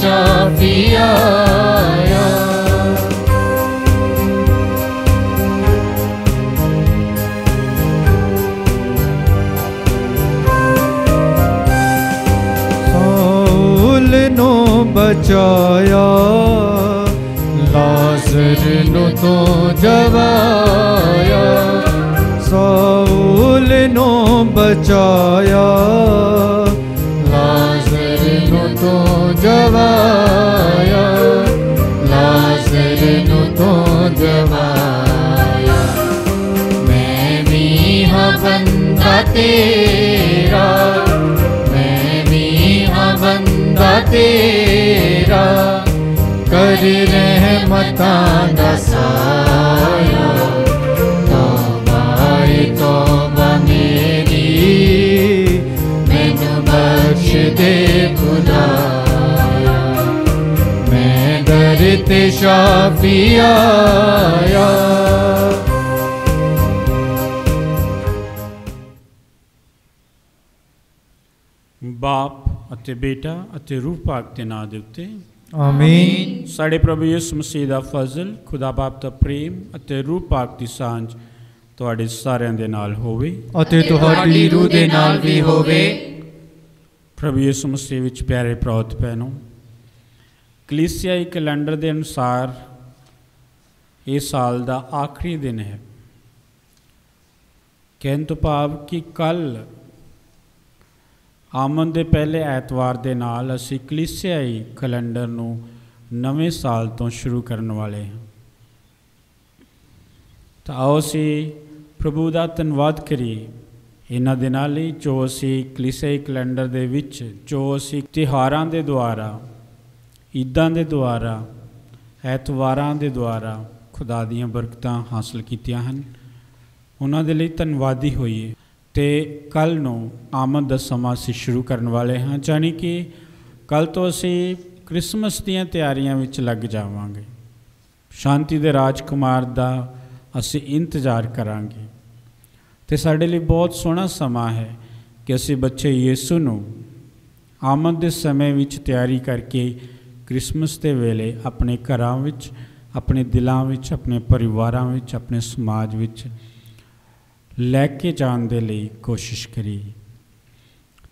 शाफी आया। Saul no बचाया, लाजर no तो जवाया। साउल नो बचाया, लाजर नो तो जवाया। लाजर नो तो जवाया। मैं भी हाँ बंदा तेरा, मैं भी हाँ बंदा तेरा, कर रहमतां दा साया। तौबा मेरी मैनू बख्श दे खुदाया। मैं दर ते शाफी आया। बाप ਅਤੇ बेटा ਅਤੇ रूह पाक के नाम ਦੇ ਉੱਤੇ आमीन। ਸਾਡੇ ਪ੍ਰਭੂ ਯਿਸੂ ਮਸੀਹ ਦਾ ਫਜ਼ਲ, ਖੁਦਾ ਬਾਪ ਦਾ ਪ੍ਰੇਮ ਅਤੇ रूह पाक ਦੀ ਸਾਂਝ ਤੁਹਾਡੇ ਸਾਰਿਆਂ ਦੇ ਨਾਲ ਹੋਵੇ ਅਤੇ ਤੁਹਾਡੀ ਰੂਹ ਦੇ ਨਾਲ ਵੀ ਹੋਵੇ। ਪ੍ਰਭੂ ਯਿਸੂ ਮਸੀਹ ਵਿੱਚ ਪਿਆਰੇ ਭਰਾਓ ਤੇ ਭੈਣੋ, ਕਲੀਸਿਆਈ ਕੈਲੰਡਰ ਦੇ ਅਨੁਸਾਰ ਇਹ ਸਾਲ ਦਾ ਆਖਰੀ ਦਿਨ ਹੈ। ਕਹਿਣ ਤੋਂ ਭਾਵ ਕਿ ਕੱਲ੍ਹ ਆਮਦ ਦੇ ਪਹਿਲੇ ਐਤਵਾਰ ਦੇ ਨਾਲ ਅਸੀਂ ਕਲੀਸਿਆਈ ਕੈਲੰਡਰ ਨੂੰ ਨਵੇਂ ਸਾਲ ਤੋਂ ਸ਼ੁਰੂ ਕਰਨ ਵਾਲੇ ਹਾਂ। ਤਾਂ ਆਓ ਅਸੀਂ ਪ੍ਰਭੂ ਦਾ ਧੰਨਵਾਦ ਕਰੀਏ ਇਹਨਾਂ ਦਿਨਾਂ ਲਈ ਜੋ ਅਸੀਂ ਕਲੀਸਿਆਈ ਕੈਲੰਡਰ ਦੇ ਵਿੱਚ ਜੋ ਅਸੀਂ ਤਿਉਹਾਰਾਂ ਦੇ ਦੁਆਰਾ, ਈਦਾਂ ਦੇ ਦੁਆਰਾ, ਐਤਵਾਰਾਂ ਦੇ ਦੁਆਰਾ ਖੁਦਾ ਦੀਆਂ ਬਰਕਤਾਂ ਹਾਸਲ ਕੀਤੀਆਂ ਹਨ, ਉਹਨਾਂ ਦੇ ਲਈ ਧੰਨਵਾਦੀ ਹੋਈਏ। ਅਤੇ ਕੱਲ੍ਹ ਨੂੰ ਆਮਦ ਦਾ ਸਮਾਂ ਅਸੀਂ ਸ਼ੁਰੂ ਕਰਨ ਵਾਲੇ ਹਾਂ, ਜਾਣੀ ਕਿ ਕੱਲ੍ਹ ਤੋਂ ਅਸੀਂ ਕ੍ਰਿਸਮਸ ਦੀਆਂ ਤਿਆਰੀਆਂ ਵਿੱਚ ਲੱਗ ਜਾਵਾਂਗੇ। ਸ਼ਾਂਤੀ ਦੇ ਰਾਜਕੁਮਾਰ ਦਾ ਅਸੀਂ ਇੰਤਜ਼ਾਰ ਕਰਾਂਗੇ ਅਤੇ ਸਾਡੇ ਲਈ ਬਹੁਤ ਸੋਹਣਾ ਸਮਾਂ ਹੈ ਕਿ ਅਸੀਂ ਬੱਚੇ ਯਿਸੂ ਨੂੰ ਆਮਦ ਦੇ ਸਮੇਂ ਵਿੱਚ ਤਿਆਰੀ ਕਰਕੇ ਕ੍ਰਿਸਮਸ ਦੇ ਵੇਲੇ ਆਪਣੇ ਘਰਾਂ ਵਿੱਚ, ਆਪਣੇ ਦਿਲਾਂ ਵਿੱਚ, ਆਪਣੇ ਪਰਿਵਾਰਾਂ ਵਿੱਚ, ਆਪਣੇ ਸਮਾਜ ਵਿੱਚ ਲੈ ਕੇ ਜਾਣ ਦੇ ਲਈ ਕੋਸ਼ਿਸ਼ ਕਰੀਏ।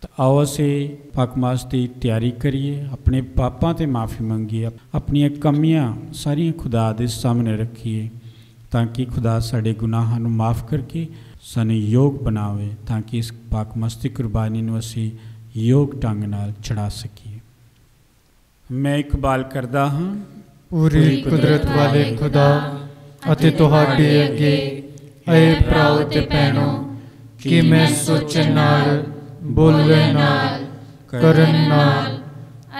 ਤਾਂ ਆਓ ਅਸੀਂ ਪਖਮਾਸ ਦੀ ਤਿਆਰੀ ਕਰੀਏ, ਆਪਣੇ ਪਾਪਾਂ 'ਤੇ ਮਾਫੀ ਮੰਗੀਏ, ਆਪਣੀਆਂ ਕਮੀਆਂ ਸਾਰੀਆਂ ਖੁਦਾ ਦੇ ਸਾਹਮਣੇ ਰੱਖੀਏ ਤਾਂ ਕਿ ਖੁਦਾ ਸਾਡੇ ਗੁਨਾਹਾਂ ਨੂੰ ਮਾਫ ਕਰਕੇ ਸਾਨੂੰ ਯੋਗ ਬਣਾਵੇ, ਤਾਂ ਕਿ ਇਸ ਪਖਮਾਸ ਦੀ ਕੁਰਬਾਨੀ ਨੂੰ ਅਸੀਂ ਯੋਗ ਢੰਗ ਨਾਲ ਚੜਾ ਸਕੀਏ। ਮੈਂ ਇਕਬਾਲ ਕਰਦਾ ਹਾਂ ਪੂਰੀ ਕੁਦਰਤ ਵਾਲੇ ਖੁਦਾ ਅਤੇ ਤੁਹਾਡੇ ਅੱਗੇ ਐ ਭਰਾਓ ਤੇ ਭੈਣੋ ਕਿ ਮੈਂ ਸੋਚਣ ਨਾਲ, ਬੋਲਣ ਨਾਲ, ਕਰਨ ਨਾਲ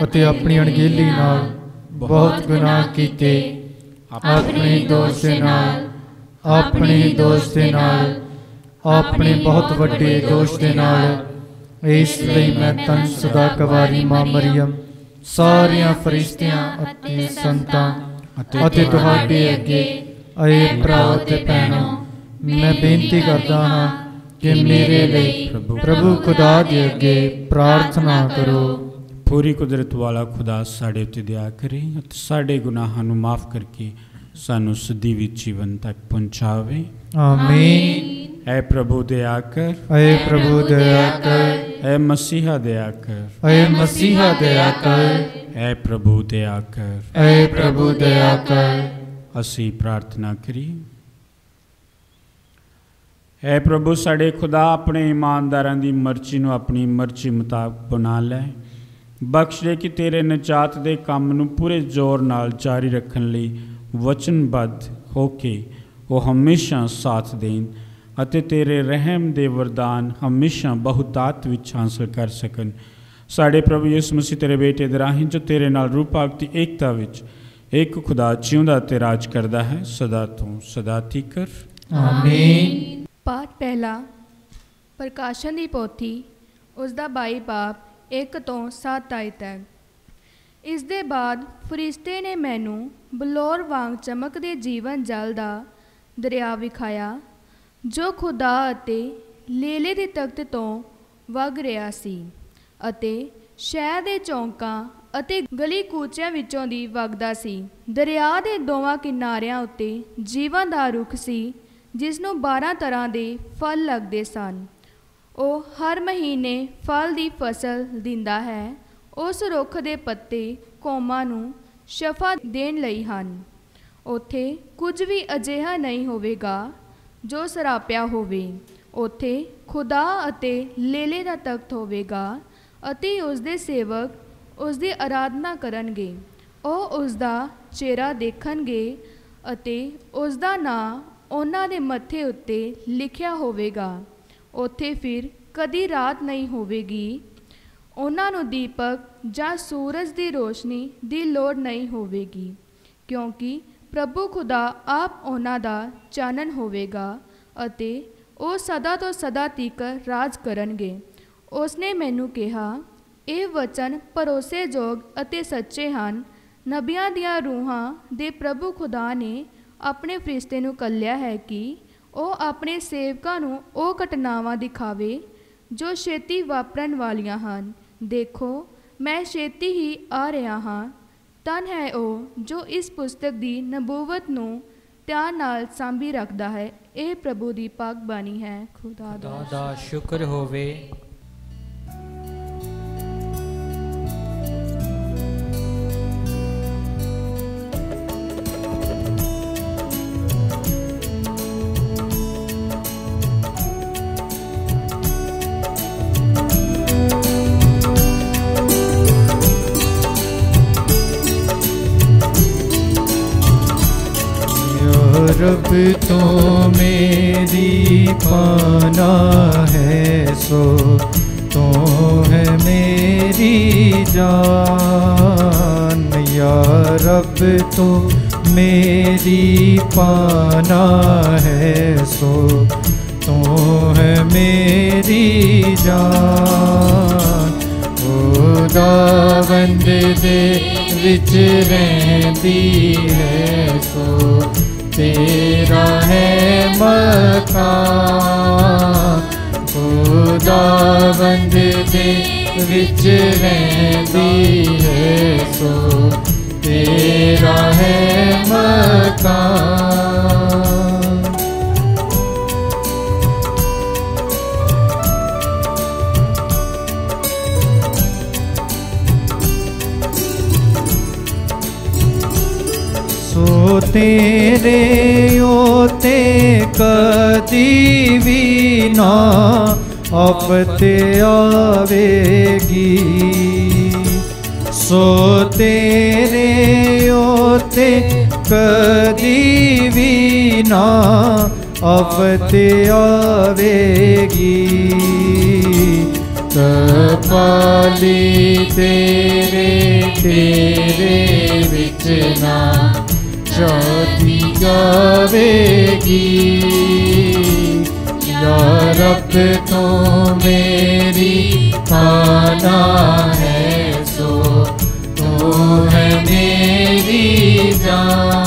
ਅਤੇ ਆਪਣੀ ਅਣਗਹਿਲੀ ਨਾਲ ਬਹੁਤ ਗੁਨਾਹ ਕੀਤੇ। ਆਪਣੇ ਦੋਸਤ ਦੇ ਨਾਲ, ਆਪਣੇ ਦੋਸਤ ਦੇ ਨਾਲ, ਆਪਣੇ ਬਹੁਤ ਵੱਡੇ ਦੋਸਤ ਦੇ ਨਾਲ। ਇਸ ਲਈ ਮੈਂ ਤਨ ਸਦਾ ਕੁਵਾਰੀ ਮਾਂ ਮਰੀਅਮ, ਸਾਰਿਆਂ ਫਰਿਸ਼ਤਿਆਂ ਅਤੇ ਸੰਤਾਂ ਅਤੇ ਤੁਹਾਡੇ ਅੱਗੇ ਐ ਭਰਾਓ ਤੇ ਭੈਣੋ मैं बेनती करता हाँ कि मेरे लिए प्रभु खुदा के अगे प्रार्थना करो। पूरी कुदरत वाला खुदा साढ़े उत्ते दया करे ਅਤੇ ਸਾਡੇ ਗੁਨਾਹਾਂ ਨੂੰ ਮਾਫ ਕਰਕੇ ਸਾਨੂੰ ਸਦੀਵੀ ਜੀਵਨ ਤੱਕ ਪਹੁੰਚਾਵੇ। आमीन। ऐ प्रभु दया कर, ऐ प्रभु दया कर, ऐ मसीहा दया कर, ऐ मसीहा दया कर, ऐ प्रभु दया कर, ऐ प्रभु दया कर। ਅਸੀਂ ਪ੍ਰਾਰਥਨਾ ਕਰੀਏ। ਐ ਪ੍ਰਭੂ ਸਾਡੇ ਖੁਦਾ, ਆਪਣੇ ਇਮਾਨਦਾਰਾਂ ਦੀ ਮਰਜ਼ੀ ਨੂੰ ਆਪਣੀ ਮਰਜ਼ੀ ਮੁਤਾਬਕ ਬਣਾ ਲੈ। ਬਖਸ਼ ਦੇ ਕਿ ਤੇਰੇ ਨਜਾਤ ਦੇ ਕੰਮ ਨੂੰ ਪੂਰੇ ਜ਼ੋਰ ਨਾਲ ਜਾਰੀ ਰੱਖਣ ਲਈ ਵਚਨਬੱਧ ਹੋ ਕੇ ਉਹ ਹਮੇਸ਼ਾ ਸਾਥ ਦੇਣ ਅਤੇ ਤੇਰੇ ਰਹਿਮ ਦੇ ਵਰਦਾਨ ਹਮੇਸ਼ਾ ਬਹੁਤਾਤ ਵਿੱਚ ਹਾਸਲ ਕਰ ਸਕਣ। ਸਾਡੇ ਪ੍ਰਭੂ ਯਿਸੂ ਮਸੀਹ ਤੇਰੇ ਬੇਟੇ ਦੇ ਰਾਹੀਂ ਜੋ ਤੇਰੇ ਨਾਲ ਰੂਹ ਪਾਕ ਦੀ ਏਕਤਾ ਵਿੱਚ ਇੱਕ ਖੁਦਾ ਜਿਉਂਦਾ ਤੇ ਰਾਜ ਕਰਦਾ ਹੈ ਸਦਾ ਤੋਂ ਸਦਾ ਤੀਕਰ। ਆਮੀਨ। ਪਾਠ ਪਹਿਲਾ। ਪ੍ਰਕਾਸ਼ਨ ਦੀ ਪੋਥੀ, ਉਸ ਦਾ 22 ਬਾਬ 1 ਤੋਂ 7 ਆਇਤ ਹੈ। ਇਸ ਦੇ ਬਾਅਦ ਫਰਿਸ਼ਤੇ ਨੇ ਮੈਨੂੰ ਬਲੌਰ ਵਾਂਗ ਚਮਕਦੇ ਜੀਵਨ ਜਲ ਦਾ ਦਰਿਆ ਵਿਖਾਇਆ ਜੋ ਖੁਦਾ ਅਤੇ ਲੇਲੇ ਦੇ ਤਖਤ ਤੋਂ ਵਗ ਰਿਹਾ ਸੀ ਅਤੇ ਸ਼ਹਿਰ ਦੇ ਚੌਂਕਾਂ ਅਤੇ ਗਲੀ ਕੂਚਿਆਂ ਵਿੱਚੋਂ ਦੀ ਵਗਦਾ ਸੀ। ਦਰਿਆ ਦੇ ਦੋਵਾਂ ਕਿਨਾਰਿਆਂ ਉੱਤੇ ਜੀਵਨ ਦਾ ਰੁੱਖ ਸੀ, ਜਿਸ ਨੂੰ 12 ਤਰ੍ਹਾਂ ਦੇ ਫਲ ਲੱਗਦੇ ਸਨ। ਉਹ ਹਰ ਮਹੀਨੇ ਫਲ ਦੀ ਫਸਲ ਦਿੰਦਾ ਹੈ। ਉਸ ਰੁੱਖ ਦੇ ਪੱਤੇ ਕੌਮਾਂ ਨੂੰ ਸ਼ਫਾ ਦੇਣ ਲਈ ਹਨ। ਉੱਥੇ ਕੁਝ ਵੀ ਅਜਿਹਾ ਨਹੀਂ ਹੋਵੇਗਾ ਜੋ ਸਰਾਪਿਆ ਹੋਵੇ। ਉੱਥੇ ਖੁਦਾ ਅਤੇ ਲੇਲੇ ਦਾ ਤਖਤ ਹੋਵੇਗਾ ਅਤੇ ਉਸ ਦੇ ਸੇਵਕ ਉਸ ਦੀ ਆਰਾਧਨਾ ਕਰਨਗੇ। ਉਹ ਉਸ ਦਾ ਚਿਹਰਾ ਦੇਖਣਗੇ ਅਤੇ ਉਸ ਦਾ ਨਾਂ ਉਹਨਾਂ ਦੇ ਮੱਥੇ ਉੱਤੇ ਲਿਖਿਆ ਹੋਵੇਗਾ। ਉੱਥੇ ਫਿਰ ਕਦੀ ਰਾਤ ਨਹੀਂ ਹੋਵੇਗੀ। ਉਹਨਾਂ ਨੂੰ ਦੀਪਕ ਜਾਂ ਸੂਰਜ ਦੀ ਰੋਸ਼ਨੀ ਦੀ ਲੋੜ ਨਹੀਂ ਹੋਵੇਗੀ, ਕਿਉਂਕਿ ਪ੍ਰਭੂ ਖੁਦਾ ਆਪ ਉਹਨਾਂ ਦਾ ਚਾਨਣ ਹੋਵੇਗਾ ਅਤੇ ਉਹ ਸਦਾ ਤੋਂ ਸਦਾ ਤੀਕਰ ਰਾਜ ਕਰਨਗੇ। ਉਸਨੇ ਮੈਨੂੰ ਕਿਹਾ, ਇਹ ਵਚਨ ਭਰੋਸੇਯੋਗ ਅਤੇ ਸੱਚੇ ਹਨ। ਨਬੀਆਂ ਦੀਆਂ ਰੂਹਾਂ ਦੇ ਪ੍ਰਭੂ ਖੁਦਾ ਨੇ ਆਪਣੇ ਫਰਿਸ਼ਤੇ ਨੂੰ ਘੱਲਿਆ ਹੈ ਕਿ ਉਹ ਆਪਣੇ ਸੇਵਕਾਂ ਨੂੰ ਉਹ ਘਟਨਾਵਾਂ ਦਿਖਾਵੇ ਜੋ ਛੇਤੀ ਵਾਪਰਨ ਵਾਲੀਆਂ ਹਨ। ਦੇਖੋ, ਮੈਂ ਛੇਤੀ ਹੀ ਆ ਰਿਹਾ ਹਾਂ। ਧਨ ਹੈ ਉਹ ਜੋ ਇਸ ਪੁਸਤਕ ਦੀ ਨਬੂਵਤ ਨੂੰ ਧਿਆਨ ਨਾਲ ਸਾਂਭੀ ਰੱਖਦਾ ਹੈ। ਇਹ ਪ੍ਰਭੂ ਦੀ ਪਾਕ ਬਾਣੀ ਹੈ। ਖੁਦਾ ਦਾ ਸ਼ੁਕਰ ਹੋਵੇ। रब तो मेरी पाना है, सो तो है मेरी जान। या रब तो मेरी पाना है, सो तो है मेरी जान। खुदावंद दे विच रहंदी है, सो तेरा है मकान। खुदावंद दे विच रहंदी है, सो तेरा है मकान। सो तेरे ओते कदी भी ना आफत आवेगी। सो तेरे ओते कदी भी ना आफत आवेगी। कपाली तेरे तेरे विच ना जाती जावेगी। या रब तो मेरी पाना है, सो तो है मेरी जान।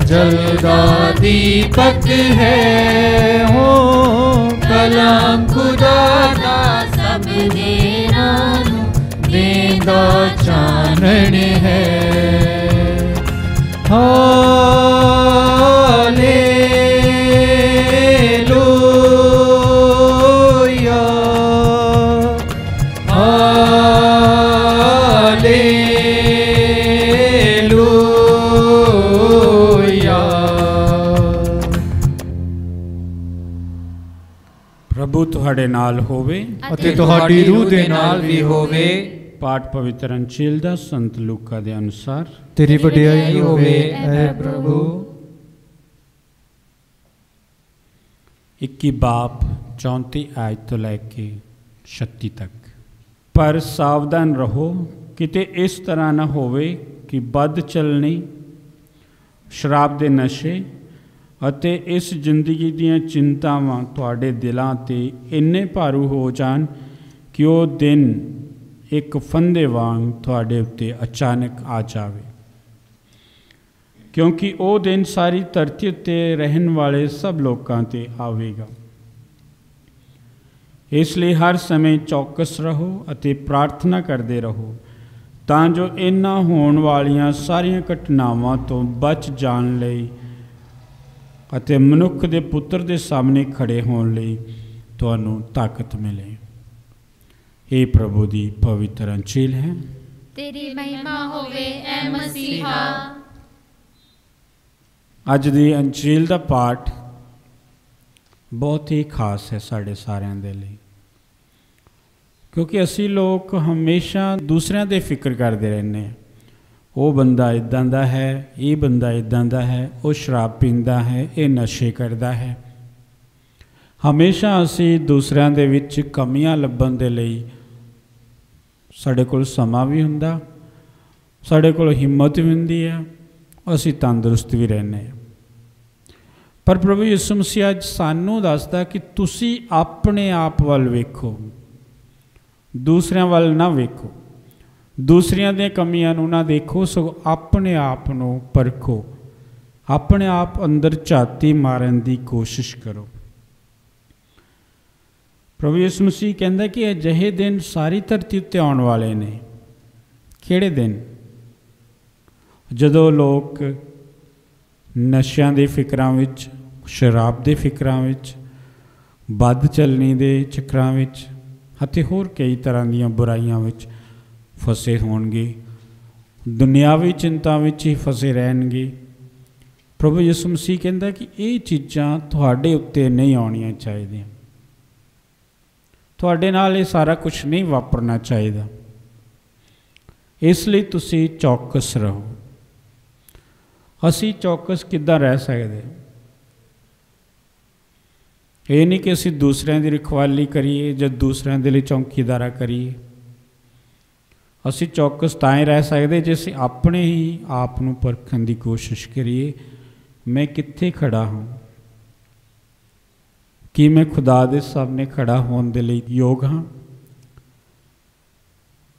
जलदा दीपक है हो कलाम खुदा दा सब देरां नूं देंदा चानण है। Hallelujah hallelujah. प्रभु तुहाडे नाल होवे ਅਤੇ ਤੁਹਾਡੀ रूह दे नाल भी होवे। पाठ पवित्र अंचील दा संत लूका दे अनुसार। तेरी वडियाई होवे ऐ प्रभु। 21 बाप 34 आयत तो लैके 36 तक। पर सावधान रहो किते इस तरह न होवे कि बद चलनी, शराब दे नशे ਅਤੇ इस जिंदगी दीयां चिंतावां तुहाडे दिलां ते इन्ने भारू हो जान कि वो दिन एक फंदे वांग तुहाडे उत्ते अचानक आ जावे। क्योंकि वो दिन सारी धरती उत्ते रहन वाले सब लोकां ते आवेगा। इसलिए हर समय चौकस रहो अते प्रार्थना करते रहो तां जो इन्हां होण वालियां सारियां घटनावां तो बच जाण लई अते मनुख दे पुत्र दे सामने खड़े होण लई तुहानूं ताकत मिले। ये प्रभु दी पवित्र अंचील है। तेरी महिमा होवे ऐ मसीहा। अज दी अंचील दा पाठ बहुत ही खास है साढ़े सारिਆਂ ਦੇ ਲਈ, क्योंकि असी लोग हमेशा दूसरों दे फिक्र करते रहने। वो बंदा इदां दा है, ये बंदा इदां दा है, वो शराब पींदा है, ये नशे करता है। हमेशा असी दूसरों दे विच कमियां लभण दे लई साडे कोल समा भी हुंदा, साडे कोल हिम्मत भी हुंदी है, असी तंदुरुस्त भी रहने। पर प्रभु यीशु मसीह अज सानू दसदा कि तुसी अपने आप वल वेखो, दूसरियां वल ना वेखो, दूसरियां दे कमियां नूं ना देखो, सगों अपने आप नूं परखो, अपने आप अंदर झाती मारन दी कोशिश करो। प्रभु यीशु मसीह कहंदा कि अजिहे दिन सारी धरती उत्ते आउण वाले ने। किहड़े दिन? जदों लोग नशियां दे फिकरां विच, शराब दे फिकरां विच, बद चलनी दे चक्करां विच अते होर कई तरह दीयां बुराइयां विच फसे होणगे, दुनियावी चिंता विच ही फसे रहणगे। प्रभु यीशु मसीह कहंदा कि ये चीज़ां तुहाडे उत्ते नहीं आउणियां चाहीदियां, तुहाडे नाल ये सारा कुछ नहीं वापरना चाहिदा। इसलिए तुसी चौकस रहो। असी चौकस किद्दां रह सकदे? ये नहीं कि असी दूसरिਆਂ ਦੀ रखवाली करिए ਜਾਂ दूसरिਆਂ ਦੇ ਲਈ चौकीदारा करिए। असी चौकस तां ही रह सकते जे असी अपने ही आप नूं परखण दी कोशिश करिए, मैं कित्थे खड़ा हूँ, कि मैं खुदा दे सामने खड़ा होने दे लई योग हाँ।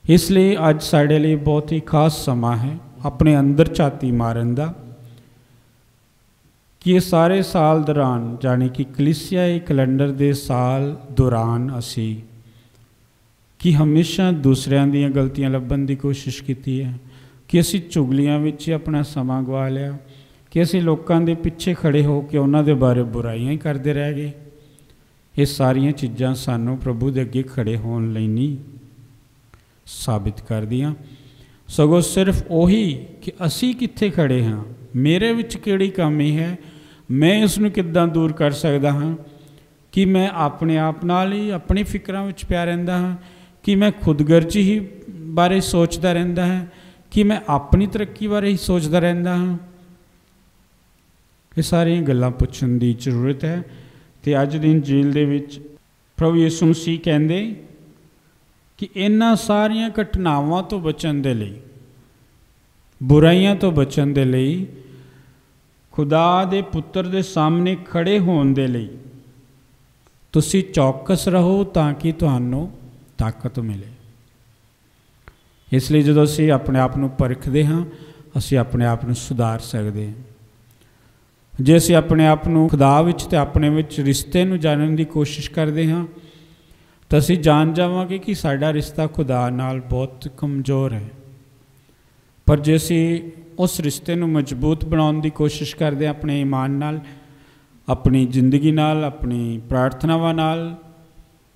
इसलिए अज साडे लिए बहुत ही खास समा है अपने अंदर झाती मारन दा, कि ये सारे साल दौरान जाने कि कलीसियाई कैलेंडर दे साल दौरान असी कि हमेशा दूसरियां दीयां गलतियां लभण की कोशिश की है, कि असी चुगलियां विच ही अपना समा गवा लिया, कि असी लोकां दे पिछे खड़े हो के उन्हां दे बारे बुराइयां ही करते रह गए। ये सारियां चीज़ां सानू प्रभु दे अगे खड़े होण लई नहीं साबित करदियां, सगों सिर्फ उही कि असी कित्थे खड़े हाँ, मेरे विच किहड़ी कमी है, मैं इसनूं किद्दां दूर कर सकदा हाँ, कि मैं अपने आप नाल ही अपनी फिक्रां विच पिया रहिंदा हाँ, कि मैं खुदगर्जी ही बारे सोचता रहता है, कि मैं अपनी तरक्की बारे ही सोचता रहता हाँ। ये सारियां गल्लां पुछण दी जरूरत है। तो अज दी इंजील दे विच प्रभु यीशु मसीह कहंदे कि इन्हां सारियां घटनावां तो बचण दे लई, बुराइयां तो बचण दे लई, खुदा दे पुत्र दे सामने खड़े होण दे लई तुसी चौकस रहो ताकि तुहानूं ताकत मिले। इसलिए जो असी अपने आप को परखते हाँ, असी अपने आप को सुधार सकते हैं। ਜੇ ਅਸੀਂ ਆਪਣੇ ਆਪ ਨੂੰ ਖੁਦਾ ਵਿੱਚ ਤੇ ਆਪਣੇ ਵਿੱਚ ਰਿਸ਼ਤੇ ਨੂੰ ਜਾਣਨ ਦੀ ਕੋਸ਼ਿਸ਼ ਕਰਦੇ ਹਾਂ ਤਾਂ ਅਸੀਂ ਜਾਣ ਜਾਵਾਂਗੇ ਕਿ ਸਾਡਾ ਰਿਸ਼ਤਾ ਖੁਦਾ ਨਾਲ ਬਹੁਤ ਕਮਜ਼ੋਰ ਹੈ। ਪਰ ਜੇ ਅਸੀਂ ਉਸ ਰਿਸ਼ਤੇ ਨੂੰ ਮਜ਼ਬੂਤ ਬਣਾਉਣ ਦੀ ਕੋਸ਼ਿਸ਼ ਕਰਦੇ ਹਾਂ ਆਪਣੇ ਈਮਾਨ ਨਾਲ, ਆਪਣੀ ਜ਼ਿੰਦਗੀ ਨਾਲ, ਆਪਣੀ ਪ੍ਰਾਰਥਨਾਵਾਂ ਨਾਲ,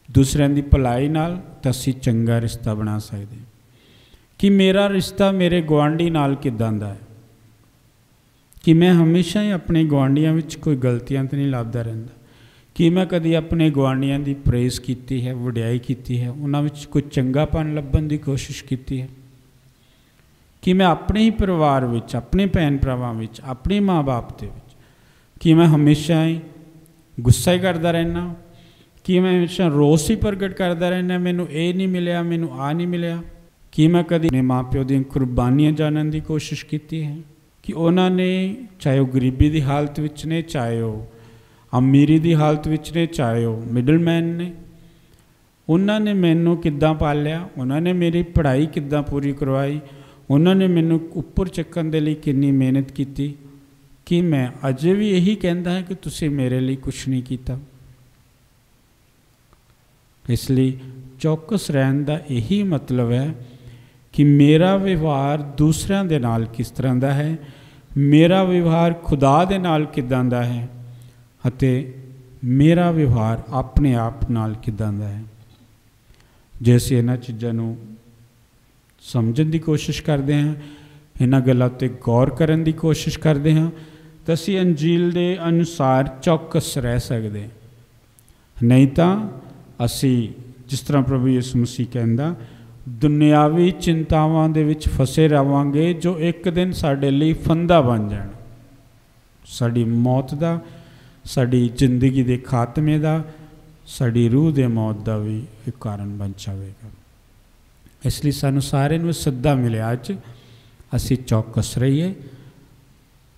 ਦੂਸਰਿਆਂ ਦੀ ਭਲਾਈ ਨਾਲ, ਤਾਂ ਅਸੀਂ ਚੰਗਾ ਰਿਸ਼ਤਾ ਬਣਾ ਸਕਦੇ ਹਾਂ। ਕਿ ਮੇਰਾ ਰਿਸ਼ਤਾ ਮੇਰੇ ਗੁਆਂਢੀ ਨਾਲ ਕਿੱਦਾਂ ਦਾ ਹੈ, ਕਿ ਮੈਂ ਹਮੇਸ਼ਾ ਹੀ ਆਪਣੇ ਗੁਆਂਢੀਆਂ ਵਿੱਚ ਕੋਈ ਗਲਤੀਆਂ ਤਾਂ ਨਹੀਂ ਲੱਭਦਾ ਰਹਿੰਦਾ, ਕਿ ਮੈਂ ਕਦੀ ਆਪਣੇ ਗੁਆਂਢੀਆਂ ਦੀ ਪ੍ਰੇਜ਼ ਕੀਤੀ ਹੈ, ਵਡਿਆਈ ਕੀਤੀ ਹੈ, ਉਹਨਾਂ ਵਿੱਚ ਕੋਈ ਚੰਗਾਪਨ ਲੱਭਣ ਦੀ ਕੋਸ਼ਿਸ਼ ਕੀਤੀ ਹੈ, ਕਿ ਮੈਂ ਆਪਣੇ ਹੀ ਪਰਿਵਾਰ ਵਿੱਚ, ਆਪਣੇ ਭੈਣ ਭਰਾਵਾਂ ਵਿੱਚ, ਆਪਣੇ ਮਾਂ-ਬਾਪ ਦੇ ਵਿੱਚ ਕਿ ਮੈਂ ਹਮੇਸ਼ਾ ਹੀ ਗੁੱਸਾ ਹੀ ਕਰਦਾ ਰਹਿਣਾ, ਕਿ ਮੈਂ ਹਮੇਸ਼ਾ ਰੋਸ ਹੀ ਪ੍ਰਗਟ ਕਰਦਾ ਰਹਿਣਾ, ਮੈਨੂੰ ਇਹ ਨਹੀਂ ਮਿਲਿਆ, ਮੈਨੂੰ ਆ ਨਹੀਂ ਮਿਲਿਆ। ਕਿ ਮੈਂ ਕਦੀ ਆਪਣੇ ਮਾਂ ਪਿਓ ਦੀਆਂ ਕੁਰਬਾਨੀਆਂ ਜਾਣਨ ਦੀ ਕੋਸ਼ਿਸ਼ ਕੀਤੀ ਹੈ, ਕਿ ਉਹਨਾਂ ਨੇ ਚਾਹੇ ਉਹ ਗਰੀਬੀ ਦੀ ਹਾਲਤ ਵਿੱਚ ਨੇ, ਚਾਹੇ ਉਹ ਅਮੀਰੀ ਦੀ ਹਾਲਤ ਵਿੱਚ ਨੇ, ਚਾਹੇ ਉਹ ਮਿਡਲਮੈਨ ਨੇ, ਉਹਨਾਂ ਨੇ ਮੈਨੂੰ ਕਿੱਦਾਂ ਪਾਲਿਆ, ਉਹਨਾਂ ਨੇ ਮੇਰੀ ਪੜ੍ਹਾਈ ਕਿੱਦਾਂ ਪੂਰੀ ਕਰਵਾਈ, ਉਹਨਾਂ ਨੇ ਮੈਨੂੰ ਉੱਪਰ ਚੱਕਣ ਦੇ ਲਈ ਕਿੰਨੀ ਮਿਹਨਤ ਕੀਤੀ, ਕਿ ਮੈਂ ਅਜੇ ਵੀ ਇਹੀ ਕਹਿੰਦਾ ਹਾਂ ਕਿ ਤੁਸੀਂ ਮੇਰੇ ਲਈ ਕੁਛ ਨਹੀਂ ਕੀਤਾ। ਇਸ ਲਈ ਚੌਕਸ ਰਹਿਣ ਦਾ ਇਹੀ ਮਤਲਬ ਹੈ ਕਿ ਮੇਰਾ ਵਿਵਹਾਰ ਦੂਸਰਿਆਂ ਦੇ ਨਾਲ ਕਿਸ ਤਰ੍ਹਾਂ ਦਾ ਹੈ, ਮੇਰਾ ਵਿਵਹਾਰ ਖੁਦਾ ਦੇ ਨਾਲ ਕਿੱਦਾਂ ਦਾ ਹੈ, ਅਤੇ ਮੇਰਾ ਵਿਵਹਾਰ ਆਪਣੇ ਆਪ ਨਾਲ ਕਿੱਦਾਂ ਦਾ ਹੈ। ਜੇ ਅਸੀਂ ਇਹਨਾਂ ਚੀਜ਼ਾਂ ਨੂੰ ਸਮਝਣ ਦੀ ਕੋਸ਼ਿਸ਼ ਕਰਦੇ ਹਾਂ, ਇਹਨਾਂ ਗੱਲਾਂ 'ਤੇ ਗੌਰ ਕਰਨ ਦੀ ਕੋਸ਼ਿਸ਼ ਕਰਦੇ ਹਾਂ, ਤਾਂ ਅਸੀਂ ਅੰਜੀਲ ਦੇ ਅਨੁਸਾਰ ਚੌਕਸ ਰਹਿ ਸਕਦੇ। ਨਹੀਂ ਤਾਂ ਅਸੀਂ, ਜਿਸ ਤਰ੍ਹਾਂ ਪ੍ਰਭੂ ਯਿਸੂ ਮਸੀਹ ਕਹਿੰਦਾ, ਦੁਨਿਆਵੀ ਚਿੰਤਾਵਾਂ ਦੇ ਵਿੱਚ ਫਸੇ ਰਹਾਂਗੇ ਜੋ ਇੱਕ ਦਿਨ ਸਾਡੇ ਲਈ ਫੰਦਾ ਬਣ ਜਾਣ, ਸਾਡੀ ਮੌਤ ਦਾ, ਸਾਡੀ ਜ਼ਿੰਦਗੀ ਦੇ ਖਾਤਮੇ ਦਾ, ਸਾਡੀ ਰੂਹ ਦੇ ਮੌਤ ਦਾ ਵੀ ਇੱਕ ਕਾਰਨ ਬਣ ਜਾਵੇਗਾ। ਇਸ ਲਈ ਸਾਨੂੰ ਸਾਰਿਆਂ ਨੂੰ ਸੱਦਾ ਮਿਲਿਆ ਅੱਜ ਅਸੀਂ ਚੌਕਸ ਰਹੀਏ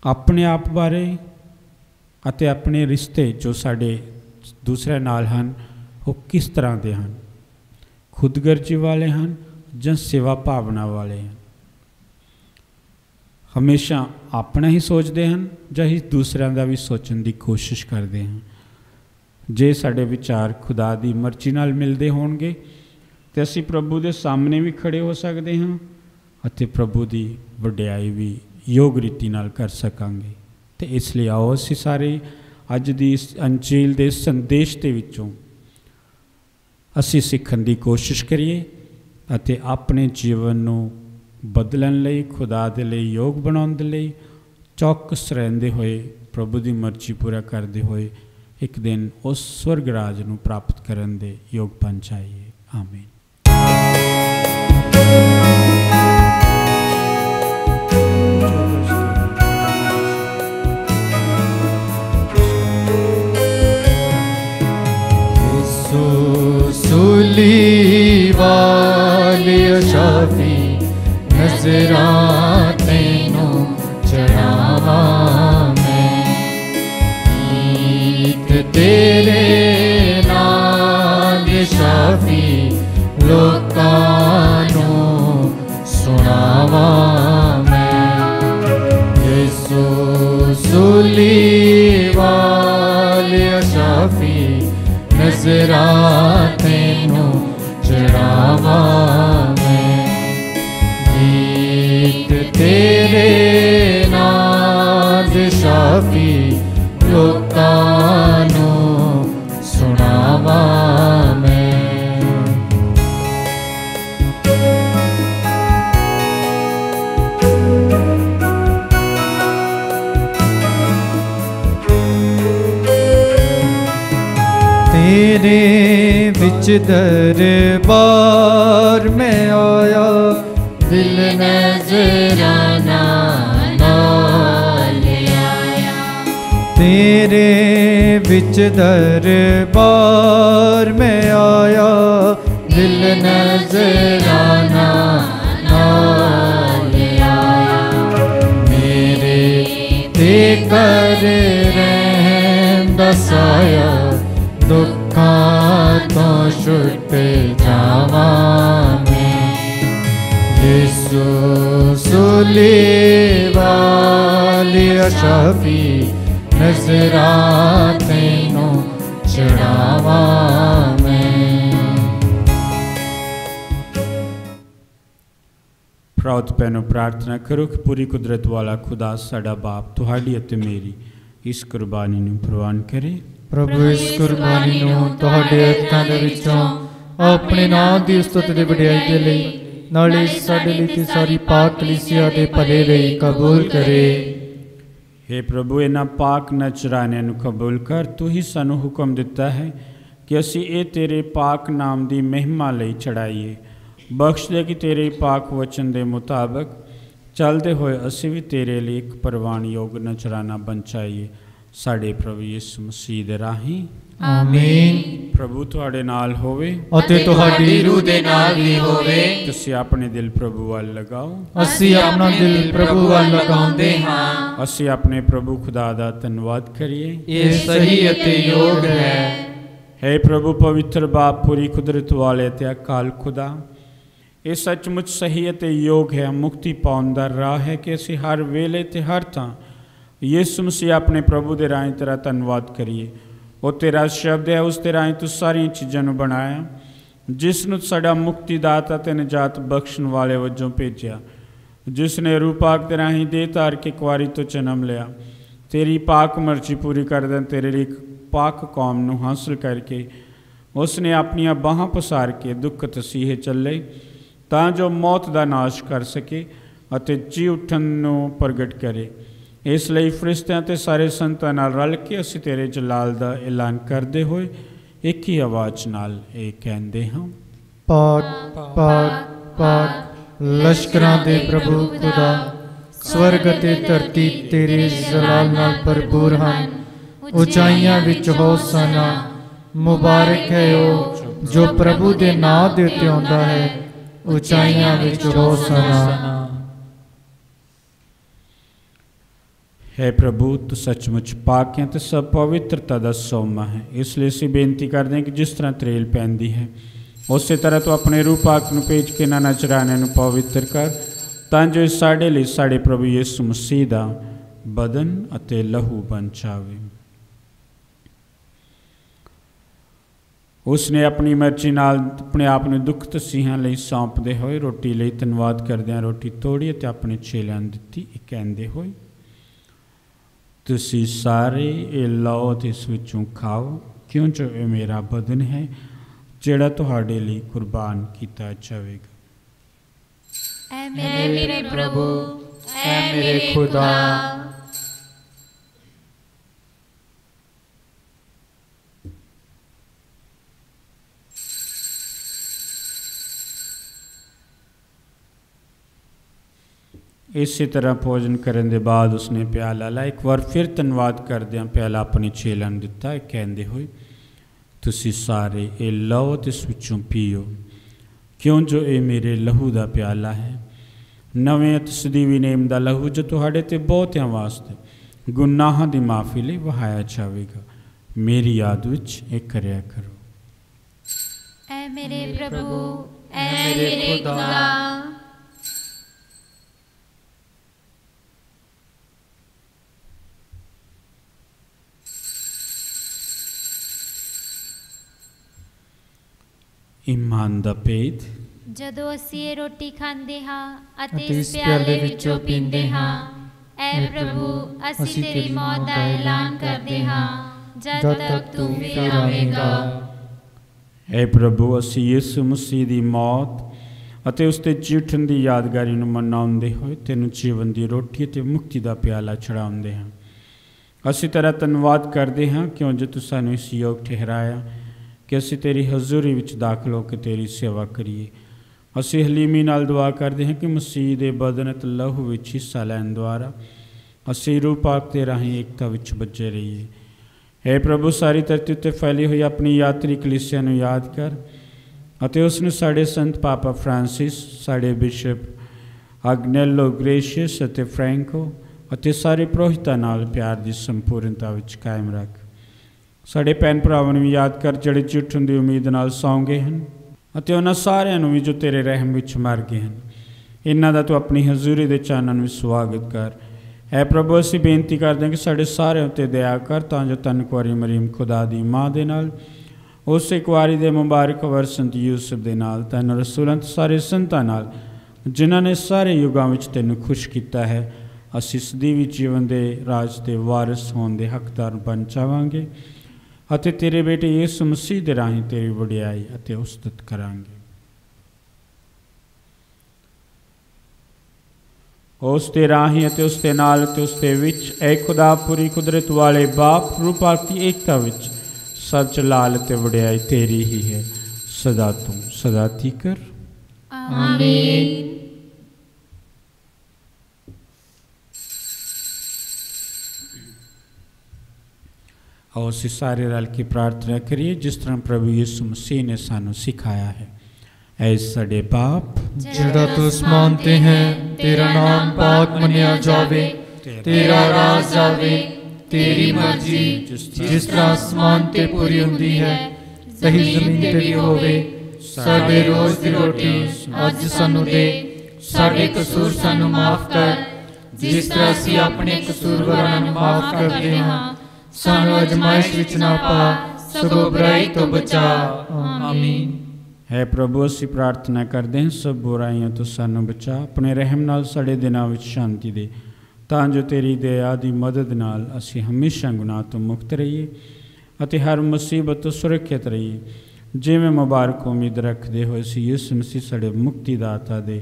ਆਪਣੇ ਆਪ ਬਾਰੇ ਅਤੇ ਆਪਣੇ ਰਿਸ਼ਤੇ ਜੋ ਸਾਡੇ ਦੂਸਰਿਆਂ ਨਾਲ ਹਨ ਉਹ ਕਿਸ ਤਰ੍ਹਾਂ ਦੇ ਹਨ, ਖੁਦਗਰਜੀ ਵਾਲੇ ਹਨ ਜਾਂ ਸੇਵਾ ਭਾਵਨਾ ਵਾਲੇ ਹਨ, ਹਮੇਸ਼ਾ ਆਪਣਾ ਹੀ ਸੋਚਦੇ ਹਨ ਜਾਂ ਹੀ ਦੂਸਰਿਆਂ ਦਾ ਵੀ ਸੋਚਣ ਦੀ ਕੋਸ਼ਿਸ਼ ਕਰਦੇ ਹਨ। ਜੇ ਸਾਡੇ ਵਿਚਾਰ ਖੁਦਾ ਦੀ ਮਰਜ਼ੀ ਨਾਲ ਮਿਲਦੇ ਹੋਣਗੇ ਤੇ ਅਸੀਂ ਪ੍ਰਭੂ ਦੇ ਸਾਹਮਣੇ ਵੀ ਖੜੇ ਹੋ ਸਕਦੇ ਹਾਂ ਅਤੇ ਪ੍ਰਭੂ ਦੀ ਵਡਿਆਈ ਵੀ ਯੋਗ ਰੀਤੀ ਨਾਲ ਕਰ ਸਕਾਂਗੇ। ਤੇ ਇਸ ਲਈ ਆਓ ਅਸੀਂ ਸਾਰੇ ਅੱਜ ਦੀ ਇਸ ਅੰਜੀਲ ਦੇ ਸੰਦੇਸ਼ ਦੇ ਵਿੱਚੋਂ ਅਸੀਂ ਸਿੱਖਣ ਦੀ ਕੋਸ਼ਿਸ਼ ਕਰੀਏ ਅਤੇ ਆਪਣੇ ਜੀਵਨ ਨੂੰ ਬਦਲਣ ਲਈ, ਖੁਦਾ ਦੇ ਲਈ ਯੋਗ ਬਣਾਉਣ ਦੇ ਲਈ ਚੌਕਸ ਰਹਿੰਦੇ ਹੋਏ, ਪ੍ਰਭੂ ਦੀ ਮਰਜ਼ੀ ਪੂਰਾ ਕਰਦੇ ਹੋਏ ਇੱਕ ਦਿਨ ਉਸ ਸਵਰਗ ਰਾਜ ਨੂੰ ਪ੍ਰਾਪਤ ਕਰਨ ਦੇ ਯੋਗ ਬਣ ਜਾਈਏ। ਆਮੀਨ। सूली वाले शाफी नजरा तैनू चढ़ावा मैं, गीत तेरे नाल शाफी लोकां नू सुनावा मैं। यीशु सूली वाले शाफी नजरा तैनू चढ़ावा मैं, गीत तेरे नाल शाफी लोकां नू सुनावा मैं। तेरे विच दरबार में आया, दिल नजराना नाल आया। तेरे विच दरबार में आया, दिल नजराना नाल आया। मेरे ते कर रहम दा साया, दुखां तो छुट जावा मैं। यीशु सूली वाले शाफी नजरा तैनू चढ़ावा मैं। प्राउत भैनों प्रार्थना करो कि पूरी कुदरत वाला खुदा साडा बाप तुहाडी अते मेरी इस कुर्बानी नूं प्रवान करे। प्रभु इस कुर्बानी नूं तुहाडे हत्थां दे विचों अपने नाम दी उस्तत ते वडियाई दे लई नाले साडे लई ते सारी पाक कलीसिया दे भले लई कबूल करे। हे प्रभु इन्हां पाक नजरानिਆਂ ਨੂੰ कबूल कर। तू ही सानू हुक्म दिता है कि असी ये तेरे पाक नाम दी महिमा लई चढ़ाइए। बख्श दे कि तेरे पाक वचन के मुताबिक चलते हुए असी भी तेरे लिए एक परवान योग नजराना बन चाहिए। साडे प्रभु यीशु मसीह दे राही आमीन। प्रभु तुहाडे नाल होवे अते तुहाडी रूह दे नाल भी होवे। तुसीं अपने दिल प्रभु वाल लगाओ। असी अपना दिल प्रभु वाल लगाउंदे हां। असी अपने प्रभु खुदा दा धन्नवाद करिए। ये सही अते योग है। हे प्रभु पवित्र बाप पूरी कुदरत वाले ते अकाल खुदा, ये सचमुच सही अते योग है, मुक्ति पाउण दा राह है कि असी हर वेले ते हर थां यीशु मसीह अपने प्रभु दे राहीं तेरा धन्नवाद करिए। वो तेरा शब्द है, उस राहीं तू सारियां चीज़ां नूं बनाया, जिसनूं साडा मुक्तिदाता ते निजात बख्शण वाले वजों भेजिया, जिसने रूपाक ते राहीं दे धार के कुआरी तो जन्म लिया, तेरी पाक मर्जी पूरी करदे तेरे लिए पाक कौम नूं हासिल करके उसने अपनियां बाहां पसार के दुख तसीहे चले तां जो मौत दा नाश कर सके अते जी उठन नूं प्रगट करे। इसलिए फरिश्तियां ते सारे संतां नाल रल के असीं तेरे जलाल दा ऐलान करदे होए एक ही आवाज़ नाल ये कहंदे हां, पाक पाक पाक लश्करां दे प्रभु खुदा, स्वर्ग ते धरती तेरे जलाल नाल भरपूर हन। उचाइयां विच होसना, मुबारक है ओ जो प्रभु दे नाम दे उत्ते आउंदा है। उचाइयां विच होसना। है प्रभु तू सचमुच पाक है तो सब पवित्रता का सोमा है। इसलिए असीं बेनती करते हैं कि जिस तरह तरेल पैंदी है उस तरह तो अपने रूह पाक नूं भेज के इन्हां नजरानिਆਂ नूं पवित्र कर, तां जो साडे लई साडे प्रभु यीशु मसीह दा बदन अते लहू बन जावे। उसने अपनी मर्जी नाल अपने आप नूं दुख तसीहां लई सौंपदे होए रोटी लई धन्नवाद करदिआं रोटी तोड़ी अते अपने चेलिਆਂ नूं दित्ती, कहंदे होए, तुसी सारे ये लो ते इस विचों खाओ, क्यों जो ये मेरा बदन है जिहड़ा तुहाडे लई कुर्बान किया जावेगा। ऐ मेरे प्रभु, ऐ मेरे खुदा। इसी तरह भोजन करने के बाद उसने प्याला ला एक बार फिर धन्नवाद करदिआं प्याला अपनी चेलिਆਂ ਨੂੰ दिता, कहंदे होए, तुसी सारे ये लो ते इस विचों पीओ, क्यों जो ये मेरे लहू का प्याला है, नवें अते सਦੀवी नेम का लहू जो तुहाडे ते बहुतिआं वास्ते गुनाहां दी माफ़ी लई वहाया जावेगा। मेरी याद विच ये करिया करो। ऐ मेरे प्रभु, ऐ मेरे खुदा। ईमान दा भेद। जदों असीं ये रोटी खांदे हां अते इस प्याले विचों पींदे हां, ऐ प्रभु असीं तेरी मौत दा ऐलान करदे हां जद तक तू फिर आवेगा। ऐ प्रभु असीं यीशु मसीह दी मौत अते उसते जी उठण दी यादगारी नूं मनाउंदे होए तैनूं जीवन दी रोटी ते मुक्ति दा प्याला चढ़ाउंदे हां। असीं तेरा धन्नवाद करदे हां क्यों जो तू सानूं इस योग ठहराया कि असीं तेरी हजूरी विच दाखल होकर तेरी सेवा करिए। असीं हलीमी नाल दुआ करते हैं कि मसीह दे बदन ते लहू विच हिस्सा लैण द्वारा असीं रूह पाक दे राहीं एकता विच बचे रहिए। हे प्रभु सारी धरती उत्ते फैली हुई अपनी यात्री कलीसिया नूं याद कर अते उसनूं साडे संत पापा फ्रांसिस, साडे बिशप अग्नेलो ग्रेशियस अते फ्रैंको अते सारे पुरोहितां नाल प्यार दी संपूर्णता विच कायम रख। साडे भैन भरावां नूं याद कर जिहड़े झूठण दी उम्मीद नाल सौ गए हन अते उन्हां सारिआं नूं भी जो तेरे रहम विच मर गए हन। इन्हां दा तू अपनी हजूरी दे चानण विच स्वागत कर। है प्रभु ਅਸੀਂ ਬੇਨਤੀ ਕਰਦੇ ਹਾਂ ਕਿ ਸਾਡੇ ਸਾਰਿਆਂ ਉੱਤੇ ਦਇਆ ਕਰ ਤਾਂ ਜੋ ਧੰਨ ਕੁਆਰੀ ਮਰੀਮ ਖੁਦਾ ਦੀ ਮਾਂ ਦੇ ਨਾਲ ਉਸੇ ਕੁਆਰੀ ਦੇ ਮੁਬਾਰਕ ਵਰ ਸੰਤ ਯੂਸਫ ਦੇ ਨਾਲ ਧੰਨ ਰਸੂਲਾਂ ਤੇ ਸਾਰੇ ਸੰਤਾਂ ਨਾਲ ਜਿਨ੍ਹਾਂ ਨੇ ਸਾਰੇ ਯੁੱਗਾਂ ਵਿੱਚ ਤੈਨੂੰ ਖੁਸ਼ ਕੀਤਾ ਹੈ ਅਸੀਂ ਸਦੀਵੀ ਜੀਵਨ ਦੇ ਰਾਜ ਦੇ ਵਾਰਿਸ ਹੋਣ ਦੇ ਹੱਕਦਾਰ ਬਣ ਜਾਵਾਂਗੇ ਅਤੇ ਤੇਰੇ ਬੇਟੇ ਯਿਸੂ ਮਸੀਹ ਦੇ ਰਾਹੀਂ ਤੇਰੀ ਵਡਿਆਈ ਅਤੇ ਉਸਤਤ ਕਰਾਂਗੇ। ਉਸ ਦੇ ਰਾਹੀਂ ਅਤੇ ਉਸ ਦੇ ਨਾਲ ਅਤੇ ਉਸ ਦੇ ਵਿੱਚ ਐ ਖੁਦਾ ਪੂਰੀ ਕੁਦਰਤ ਵਾਲੇ ਬਾਪ ਰੂਪਾਲਤੀ ਏਕਤਾ ਵਿੱਚ ਸਭ ਜਲਾਲ ਅਤੇ ਵਡਿਆਈ ਤੇਰੀ ਹੀ ਹੈ ਸਦਾ ਤੋਂ ਸਦਾ ਤੀਕਰ। ਆਮੀਨ। और उसे सारे रल की प्रार्थना करिए जिस तरह प्रभु यीशु मसीह ने सानू सिखाया है। ऐ साडे बाप जिहड़ा तू आसमान ते है तेरा नाम पाक मनिया जावे तेरा राज आवे तेरी मर्जी जिस तरह आसमान ते पूरी हुंदी है सही जमीन ते भी होवे। साडे रोज दी रोटी अज सानू दे साडे कसूर सानू माफ कर जिस तरह असीं अपने कसूरवारां नूं माफ करदे हां सानू अजमाइश विच ना पा सगों बुराई तो बचा। आमीन। है प्रभु असीं प्रार्थना करते हैं सब बुराइयों तो सानू बचा अपने रहम नाल साडे दिनां विच शांति दे तां जो तेरी दया दी मदद नाल असीं हमेशा गुनाह तो मुक्त रहिए अते हर मुसीबत तो सुरक्षित रहिए जिवें मुबारक उम्मीद रखते हुए असीं यीशु मसीह साडे मुक्तिदाता दे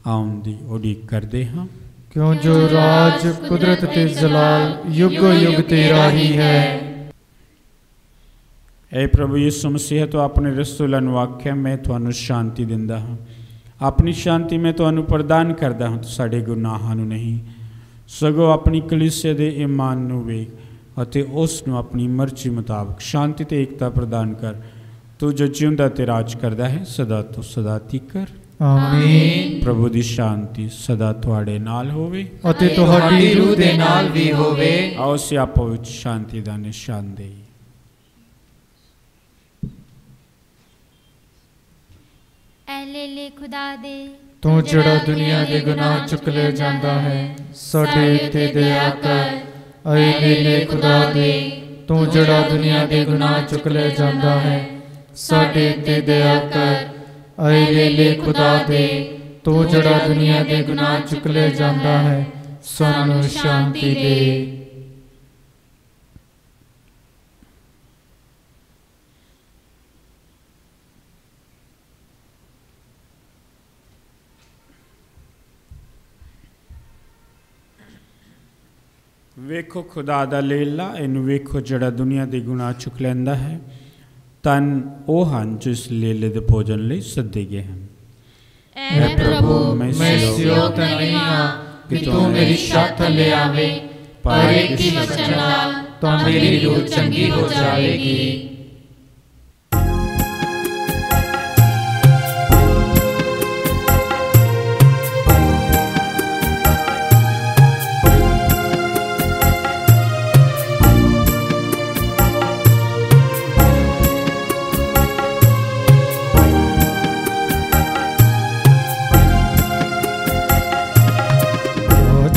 आउण दी उडीक करदे हां। क्यों जो राज कुदरत ते जलाल युगो युग तेरा ही है। ऐ प्रभु यीशु मसीह तो अपने रसूलां नूं आख्या मैं तुहानूं शांति दिंदा हां अपनी शांति मैं तुहानूं प्रदान करदा हां तो साडे गुनाहां नूं नहीं सगों अपनी कलीसिया दे ईमान नूं वेख अते उस नूं अपनी मर्जी मुताबिक शांति ते एकता प्रदान कर तू जो जिउंदा ते राज करदा है सदा तो सदा तੀਕਰ। आमीन। प्रभु दी शांति सदा तुहाडे नाल होवे अते तुहाडी रूह दे नाल भी होवे। आओ असीं आपो विच शांति दा निशान देईए। ऐ ले खुदा दे तू जिहड़ा दुनिया दे गुनाह चुक ले जांदा है साडे ते दया कर। ऐ ले खुदा दे तू जिहड़ा दुनिया दे गुनाह चुक ले जांदा है साडे ते दया कर। ऐ ले खुदा दे तू जिहड़ा दुनिया दे गुनाह चुक ले जांदा है सानू शांति दे। वेखो खुदा दा लेला इनू वेखो जड़ा दुनिया दे गुनाह चुक लैंदा है तन ओ हन जो इस लेले दे भोजन लई सद्दे गए हैं। ऐ प्रभु मैं सियोत नहीं हां कि तू मेरी छत ले आवे पर एक ही वचन नाल तो मेरी रूह चंगी हो जाएगी।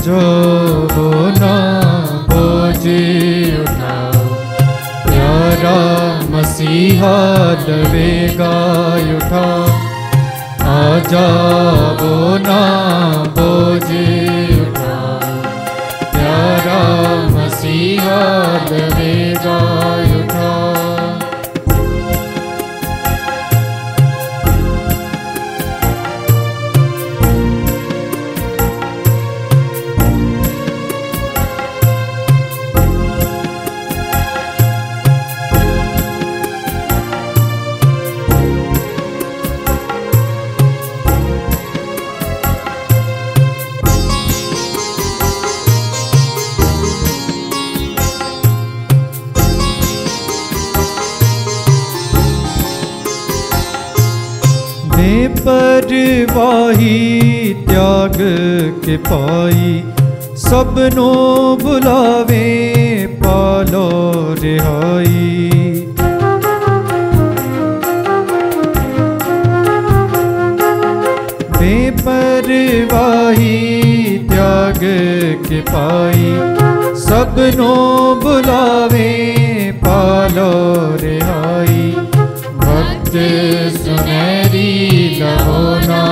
जो ना बोझे उठाओ प्यारा मसीहा लवेगा उठा आ जाओ ना बोझे उठाओ प्यारा मसीहा लवेगा उठा। परवाही त्याग के पाई सबनों बुलावे पालो रिहाई। बेपरवाही त्याग जग के पाई, सबनों बुलावे पालो रिहाई। भक्त सुनहरी लहो ना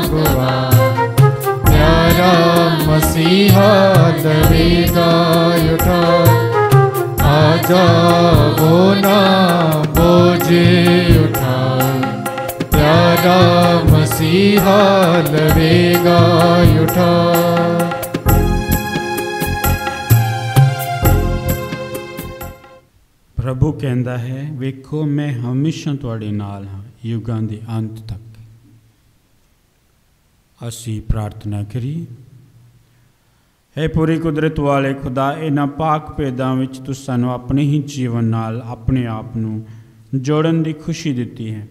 गुवा, प्यारा मसीहा लवेगा उठा। आजा वो ना बोझ उठा, प्यारा मसीहा लवेगा उठा। प्रभु कहता है, वेखो मैं हमेशा तुहाडे नाल हाँ युगां दे अंत तक। असी प्रार्थना करी। है पूरी कुदरत वाले खुदा, इन्हां पाक भेदां विच तू सानूं अपने ही जीवन नाल अपने आप नूं जोड़न दी खुशी दिती है।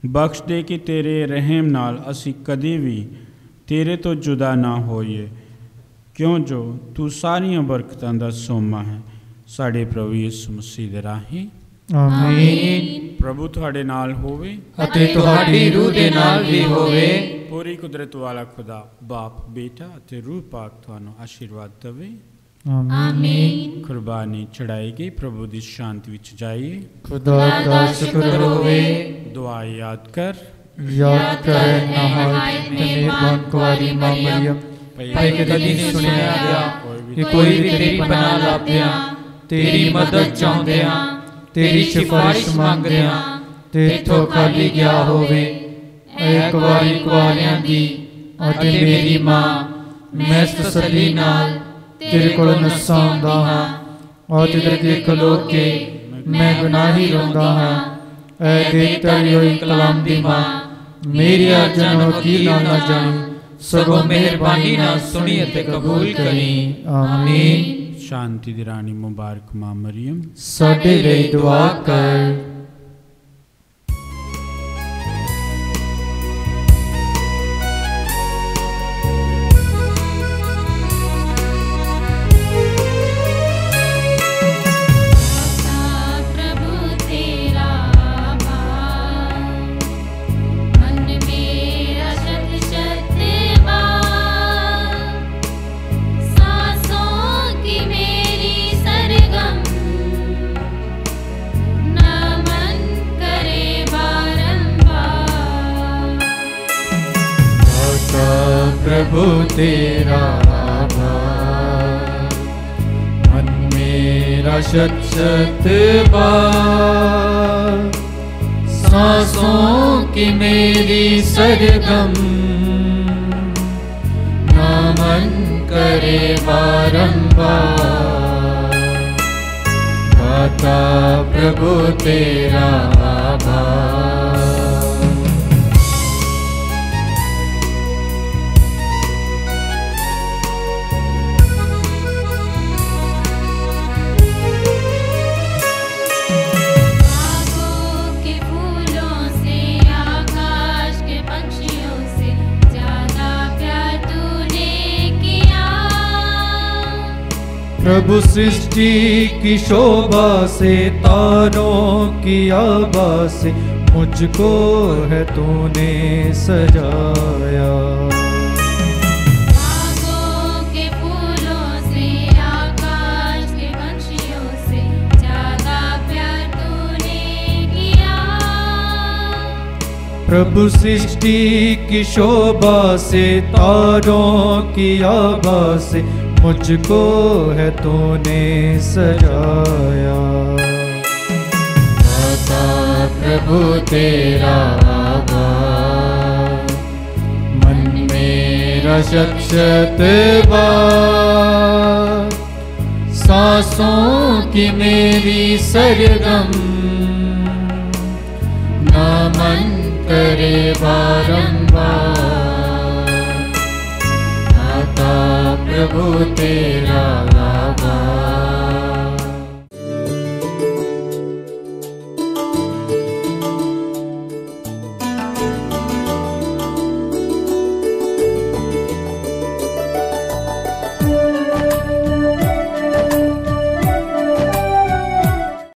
बख्श दे कि तेरे रहम नाल असी कदी भी तेरे तो जुदा ना होइए, क्यों जो तू सारियां बरकतां दा सोमा है। साडे प्रभु यीशु मसीह दे राही आमीन। प्रभु तुहाडे नाल होवे अते तुहाडी रूह दे नाल भी होवे। पूरी कुदरत वाला खुदा बाप बेटा अते रूह पाक तुहानूं आशीर्वाद देवे। आमीन। कुर्बानी चढ़ाई गई प्रभु दी शांति विच जाइए। खुदा दा शुक्र होवे। दुआ याद कर नहायत मेहरबान कुंवारी मां मरियम, भाई कदी नहीं सुनिया गया कि कोई भी तेरी पनाह लाभदिया, तेरी मदद चाहुंदिया, तेरी सिफारिश मंगदिया तेथों खाली गया होवे। ऐ कुंवारी कुंवारियां दी अते मेरी मां, मैं तसल्ली नाल तेरे कोल नस्सा आउंदा हां, और तेरे अगे खलो के मैं गुनाही रोंदा हां। ऐ देतरी होई कलाम दी मां, मेरी अर्जन वकील ना जानी, सगों मेहरबानी नाल सुनी अते कबूल करी। आमीन। शांति दी रानी मुबारक मां मरियम, साडे लई दुआ कर। प्रभु तेरा आभार, मन मेरा शत शत बार। सांसों की मेरी सरगम, ना मन करे बारंबार। गाता प्रभु तेरा आभार। प्रभु सृष्टि की शोभा से, तारों की आभा से मुझको है तूने सजाया। बागों के फूलों से, आकाश के पक्षियों से ज्यादा प्यार तूने किया। प्रभु सृष्टि की शोभा से, तारों की आभा से मुझको है तूने सजाया। गाता प्रभु तेरा आभार, मन मेरा शत शत बार। सांसों की मेरी सरगम, ना मन करे बारंबार।